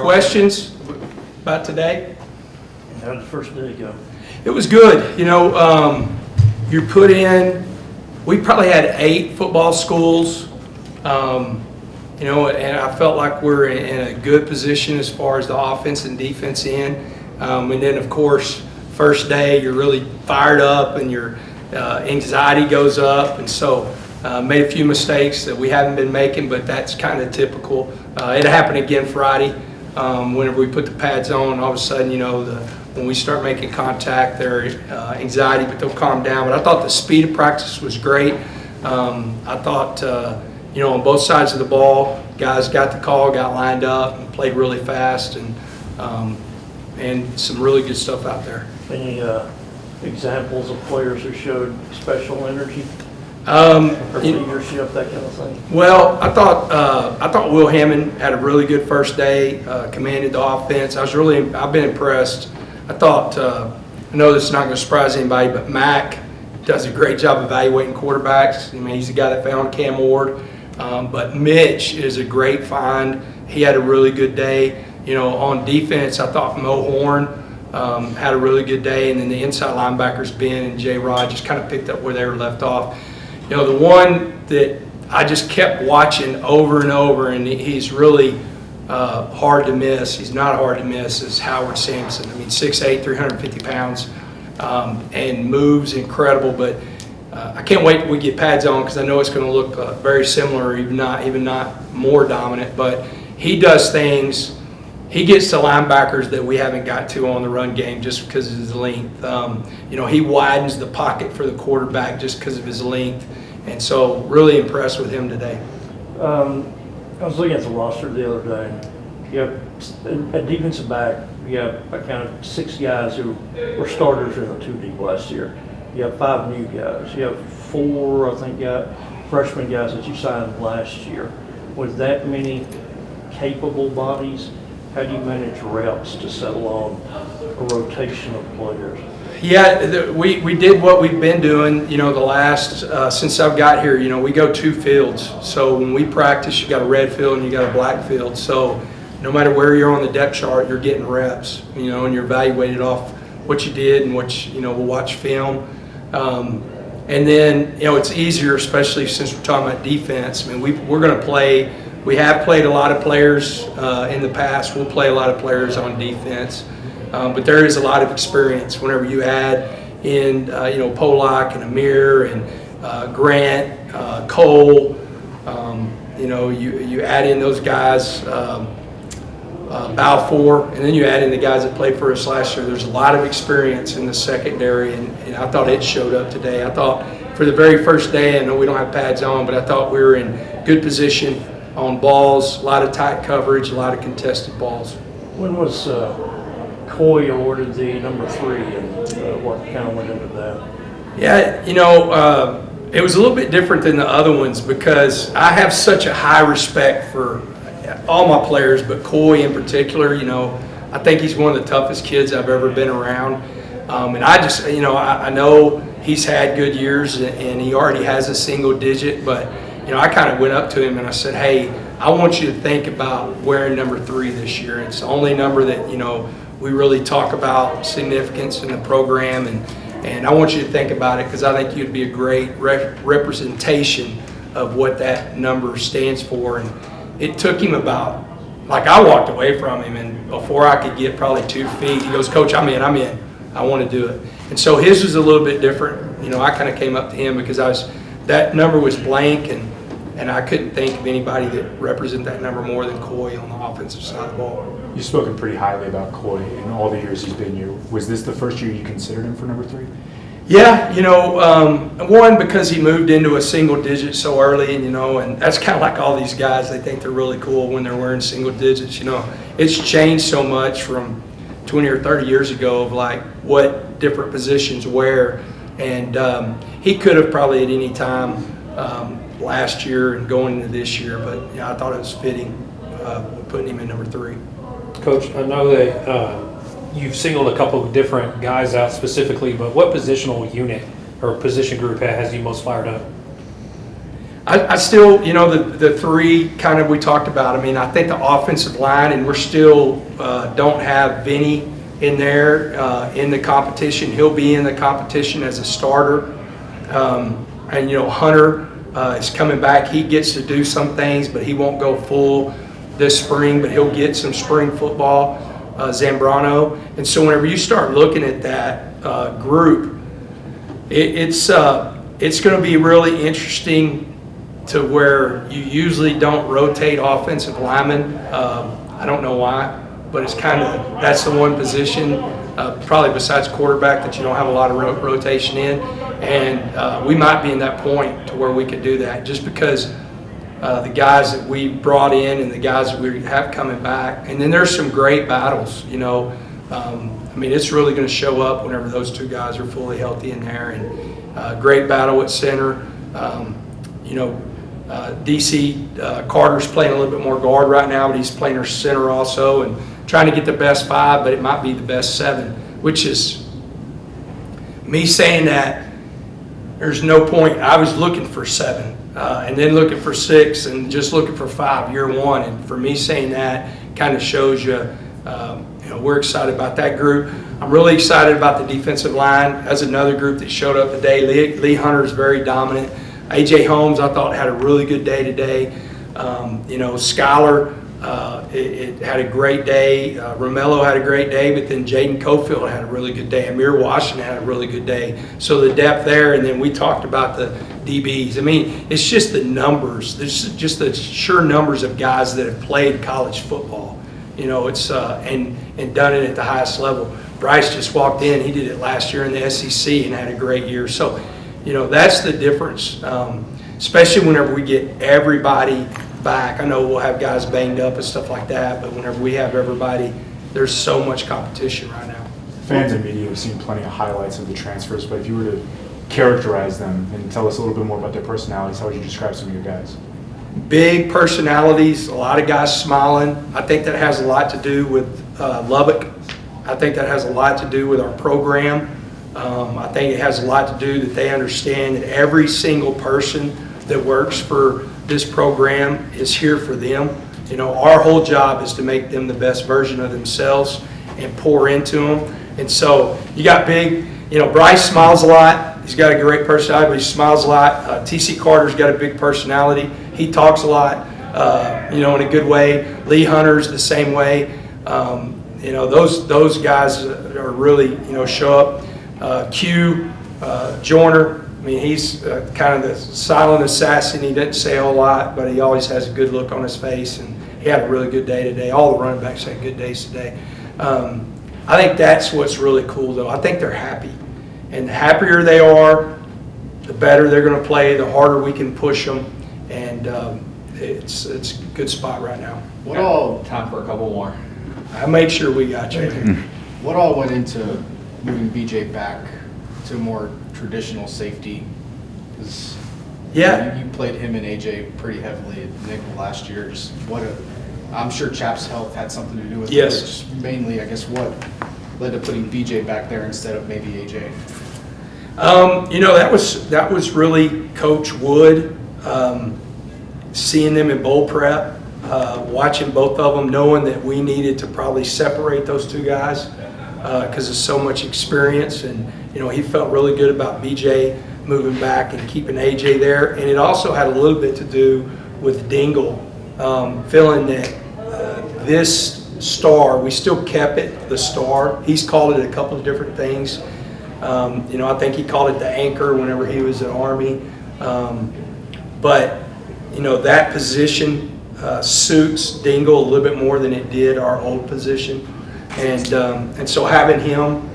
questions about today? How did the first day go? It was good. You put in, we probably had 8 football schools, and I felt like we're in a good position as far as the offense and defense end. And then, of course, first day, you're really fired up and your anxiety goes up. And so made a few mistakes that we haven't been making, but that's kind of typical. It happened again Friday. Whenever we put the pads on, all of a sudden, when we start making contact, their anxiety, but they'll calm down. But I thought the speed of practice was great. I thought, on both sides of the ball, guys got the call, got lined up, and played really fast, and some really good stuff out there. Any examples of players who showed special energy? Or leadership, that kind of thing? Well, I thought Will Hammond had a really good first day, commanded the offense. I've been impressed. I thought, I know this is not going to surprise anybody, but Mac does a great job evaluating quarterbacks. I mean, he's the guy that found Cam Ward. But Mitch is a great find. He had a really good day. On defense, I thought Mo Horn had a really good day, and then the inside linebackers, Ben and J. Rod, just kind of picked up where they were left off. The one that I just kept watching over and over, and he's really hard to miss. He's not hard to miss, is Howard Sampson. I mean, 6'8", 350 pounds, and moves incredible. But I can't wait till we get pads on because I know it's going to look very similar, even not more dominant. But he does things. He gets to linebackers that we haven't got to on the run game just because of his length. He widens the pocket for the quarterback just because of his length. And so really impressed with him today. I was looking at the roster the other day. You have a defensive back. You have I counted 6 guys who were starters in the 2 deep last year. You have 5 new guys. You have 4, I think, freshman guys that you signed last year. With that many capable bodies, how do you manage reps to settle on a rotation of players? Yeah, we did what we've been doing, the last, since I've got here, we go 2 fields. So when we practice, you got a red field and you got a black field. So no matter where you're on the depth chart, you're getting reps, and you're evaluated off what you did and we'll watch film. And then, it's easier, especially since we're talking about defense. I mean, we're going to play. We have played a lot of players in the past. We'll play a lot of players on defense. But there is a lot of experience whenever you add in, Polak and Amir and Grant, Cole. You add in those guys, Balfour, and then you add in the guys that played for us last year. There's a lot of experience in the secondary, and I thought it showed up today. I thought for the very first day, I know we don't have pads on, but I thought we were in good position on balls, a lot of tight coverage, a lot of contested balls. When was Coy awarded the number 3, and what kind of went into that? Yeah, it was a little bit different than the other ones because I have such a high respect for all my players, but Coy in particular. I think he's one of the toughest kids I've ever been around. And I just, I know he's had good years and he already has a single digit, but, I kind of went up to him and I said, hey, I want you to think about wearing number 3 this year. It's the only number that, we really talk about significance in the program, and I want you to think about it because I think you'd be a great representation of what that number stands for. And it took him about, I walked away from him, and before I could get probably 2 feet, he goes, Coach, I'm in, I want to do it. And so his was a little bit different. I kind of came up to him because that number was blank, and I couldn't think of anybody that represented that number more than Coy on the offensive side of the ball. You've spoken pretty highly about Coy in all the years he's been here. Was this the first year you considered him for number 3? Yeah, one, because he moved into a single digit so early, and that's kind of like all these guys. They think they're really cool when they're wearing single digits. It's changed so much from 20 or 30 years ago of what different positions wear, and he could have probably at any time last year and going into this year, but I thought it was fitting putting him in number 3. Coach, I know that you've singled a couple of different guys out specifically, but what positional unit or position group has you most fired up? I still, the three kind of we talked about. I mean, I think the offensive line, and we're still don't have Vinny in there in the competition. He'll be in the competition as a starter. And Hunter is coming back. He gets to do some things, but he won't go full this spring, but he'll get some spring football, Zambrano. And so whenever you start looking at that group, it's going to be really interesting to where you usually don't rotate offensive linemen. I don't know why, but it's kind of, that's the one position, probably besides quarterback, that you don't have a lot of rotation in. And we might be in that point to where we could do that, just because the guys that we brought in and the guys that we have coming back. And then there's some great battles, I mean, it's really going to show up whenever those two guys are fully healthy in there. And great battle at center. DC Carter's playing a little bit more guard right now, but he's playing our center also, and trying to get the best 5, but it might be the best 7, which is me saying that there's no point. I was looking for 7 and then looking for 6 and just looking for 5 year 1. And for me saying that kind of shows you, we're excited about that group. I'm really excited about the defensive line. That's another group that showed up today. Lee Hunter is very dominant. A.J. Holmes, I thought, had a really good day today. Skylar, it had a great day. Romello had a great day, but then Jaden Cofield had a really good day. Amir Washington had a really good day. So the depth there, and then we talked about the DBs. I mean, it's just the numbers. There's just the sheer numbers of guys that have played college football. It's and done it at the highest level. Bryce just walked in. He did it last year in the SEC and had a great year. So, that's the difference, especially whenever we get everybody back. I know we'll have guys banged up and stuff like that, but whenever we have everybody, there's so much competition right now. Fans and media have seen plenty of highlights of the transfers, but if you were to characterize them and tell us a little bit more about their personalities, how would you describe some of your guys? Big personalities, a lot of guys smiling. I think that has a lot to do with Lubbock. I think that has a lot to do with our program. I think it has a lot to do that they understand that every single person that works for this program is here for them. Our whole job is to make them the best version of themselves and pour into them. And so you got big, Bryce smiles a lot. He's got a great personality, but he smiles a lot. T.C. Carter's got a big personality. He talks a lot, in a good way. Lee Hunter's the same way. Those guys are really, show up. Q, Joyner, I mean, he's kind of the silent assassin. He doesn't say a whole lot, but he always has a good look on his face, and he had a really good day today. All the running backs had good days today. I think that's what's really cool, though. I think they're happy, and the happier they are, the better they're going to play, the harder we can push them, and it's a good spot right now. What all, time for a couple more. I made sure we got you. What all went into moving BJ back to a more traditional safety? Because you played him and AJ pretty heavily at nickel last year. Just I'm sure Chap's health had something to do with it. Just mainly, I guess, what led to putting BJ back there instead of maybe AJ? That was really Coach Wood, seeing them in bowl prep, watching both of them, knowing that we needed to probably separate those two guys because of so much experience. And, he felt really good about BJ moving back and keeping AJ there. And it also had a little bit to do with Dingle feeling that this star, we still kept it the star. He's called it a couple of different things. I think he called it the anchor whenever he was at Army. But that position suits Dingle a little bit more than it did our old position. And so having him,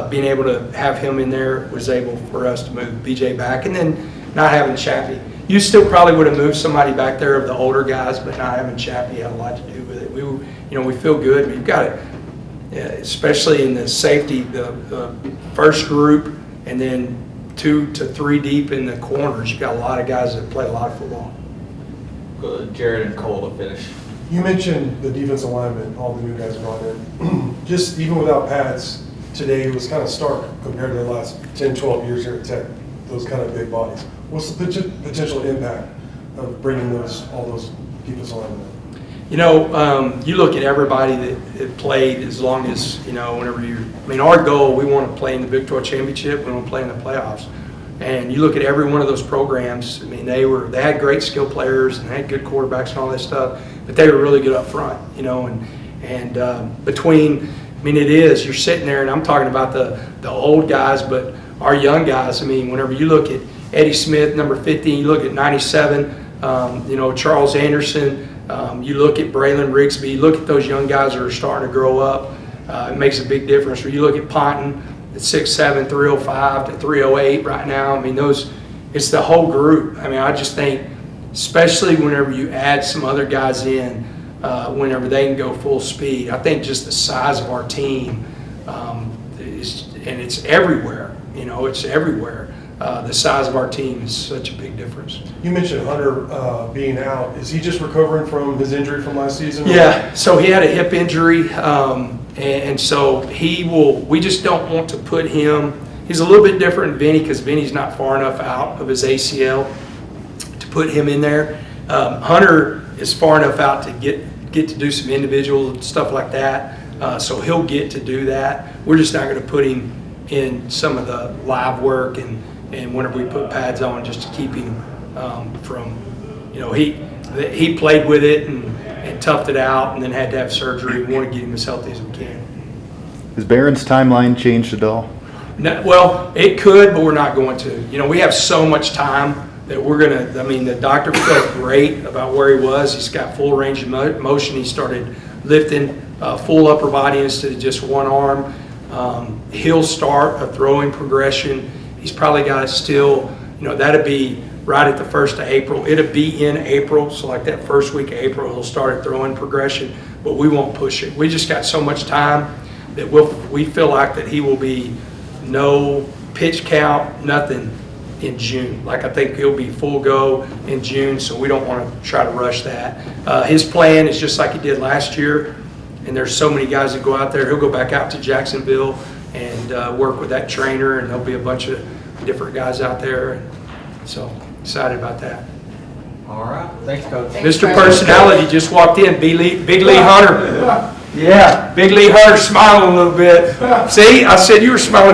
being able to have him in there was able for us to move BJ back. And then not having Chappie. You still probably would have moved somebody back there of the older guys, but not having Chappie had a lot to do with it. We feel good. We've got it, especially in the safety, the first group, and then 2 to 3 deep in the corners. You've got a lot of guys that play a lot of football. Jared and Cole to finish. You mentioned the defensive linemen, all the new guys brought in. Just even without pads, today it was kind of stark compared to the last 10, 12 years here at Tech, those kind of big bodies. What's the potential impact of bringing all those defensive linemen? You know, you look at everybody that played as long as, you know, our goal, we want to play in the Big 12 Championship, we want to play in the playoffs. And you look at every one of those programs, I mean, they had great skill players and they had good quarterbacks and all that stuff, but they were really good up front, you know, and between, I mean, you're sitting there, and I'm talking about the old guys, but our young guys, I mean, whenever you look at Eddie Smith, number 15, you look at 97, you know, Charles Anderson, you look at Braylon Rigsby, you look at those young guys that are starting to grow up, it makes a big difference. Or you look at Ponton at 6'7", 305 to 308 right now. I mean, it's the whole group. I mean, I just think, especially whenever you add some other guys in, whenever they can go full speed, I think just the size of our team and it's everywhere, you know, it's everywhere. The size of our team is such a big difference. You mentioned Hunter being out. Is he just recovering from his injury from last season? Yeah, so he had a hip injury, and so we just don't want to put him, he's a little bit different than Vinny because Vinny's not far enough out of his ACL to put him in there. Hunter is far enough out to get to do some individual stuff like that, so he'll get to do that. We're just not going to put him in some of the live work and whenever we put pads on, just to keep him from, you know, he played with it and toughed it out and then had to have surgery. We want to get him as healthy as we can. Has Barron's timeline changed at all? No, well, it could, but we're not going to. You know, we have so much time that we're going to, I mean, the doctor felt great about where he was. He's got full range of motion. He started lifting full upper body instead of just one arm. He'll start a throwing progression. He's probably got it still, you know, that'd be right at the 1st of April. It'll be in April, so like that first week of April, he'll start a throwing progression, but we won't push it. We just got so much time that we feel like that he will be no pitch count, nothing in June. Like I think he'll be full go in June, so we don't want to try to rush that. His plan is just like he did last year, and there's so many guys that go out there. He'll go back out to Jacksonville and work with that trainer, and there'll be a bunch of different guys out there. So excited about that. All right. Thanks, Coach. Mr. Personality just walked in, Big Lee Hunter. Yeah, Big Lee Hunter smiling a little bit. See, I said you were smiling